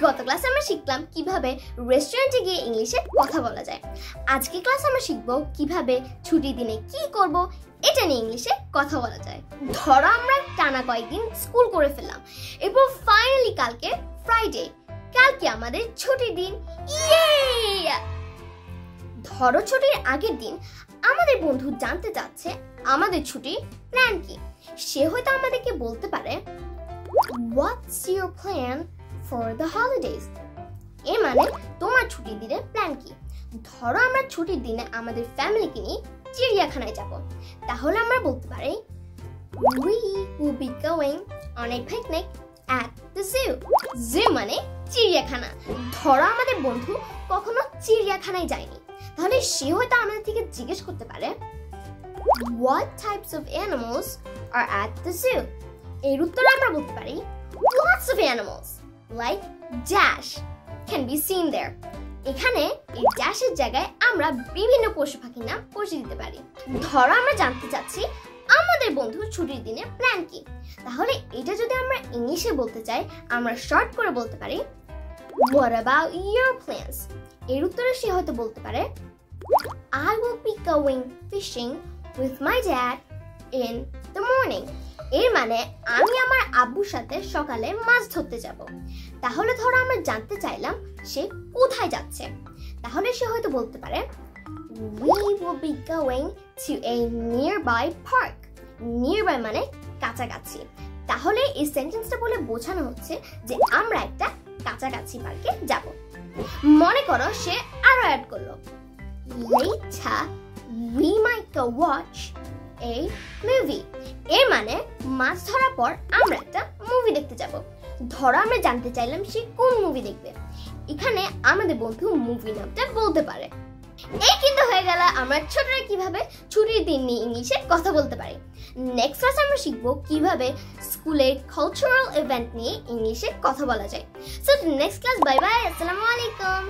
গত ক্লাসে আমরা শিখলাম কিভাবে রেস্টুরেন্টে গিয়ে ইংলিশে কথা বলা যায়। আজকে ক্লাসে আমরা শিখব কিভাবে ছুটির দিনে কি করব এটা নিয়ে ইংলিশে কথা বলা যায়। ধরো আমরা টানা কয়েকদিন স্কুল করে ফেললাম, এরপর ফাইনালি কালকে ফ্রাইডে, কালকে আমাদের ছুটির দিন। ইয়ে! ধরো ছুটির আগের দিন আমাদের বন্ধু জানতে চাচ্ছে আমাদের ছুটির প্ল্যান কি। সে হয়তো আমাদেরকে বলতে পারে, What's your plan for the holidays? এর মানে তোমার ছুটির দিনের প্ল্যান কি। ধরো আমরা ছুটির দিনে আমাদের ফ্যামিলিকে নিয়ে চিড়িয়াখানায় যাব, তাহলে আমরা বলতে পারি We will be going on a picnic at the zoo. Zoo মানে চিড়িয়াখানা। ধরো আমাদের বন্ধু কখনো চিড়িয়াখানায় যায়নি, তাহলে সে হয়তো আমাদের থেকে জিজ্ঞেস করতে পারে What types of animals are at the zoo? এর উত্তরে আমরা বলতে পারি Lots of animals like dash can be seen there. এখানে এই ড্যাশের জায়গায় আমরা বিভিন্ন পশু পাখির নাম বসিয়ে দিতে পারি। ধরো আমরা জানতে চাচ্ছি আমাদের বন্ধুর ছুটির দিনে প্ল্যান কি, তাহলে এটা যদি আমরা ইংলিশে বলতে চাই আমরা শর্ট করে বলতে পারি What about your plans? এর উত্তরে সে হয়তো বলতে পারে I will be going fishing with my dad in the morning. এর মানে আমি আমার আব্বুর সাথে সকালে মাছ ধরতে যাব। তাহলে ধরো আমরা জানতে চাইলাম সে কোথায় যাচ্ছে, তাহলে সে হয়তো বলতে পারে We will be going to a nearby park. Nearby মানে কাছাকাছি। তাহলে এই সেন্টেন্সটা বলে বোঝানো হচ্ছে যে আমরা একটা কাছাকাছি পার্কে যাব। মনে করো সে আরো অ্যাড করলো Later we might go watch a movie. এর মানে মাছ ধরার পর আমরা একটা মুভি দেখতে যাব। ধরো আমরা জানতে চাইলাম সে কোন মুভি দেখবে, এখানে আমাদের বন্ধু মুভি নামটা বলতে পারে। এই কিন্তু হয়ে গেল আমরা ছোটরা কিভাবে ছুটির দিন নিয়ে ইংলিশে কথা বলতে পারি। নেক্সট ক্লাসে আমরা শিখবো কিভাবে স্কুলের কালচারাল ইভেন্ট নিয়ে ইংলিশে কথা বলা যায়। So next class, bye bye, আসসালামু আলাইকুম।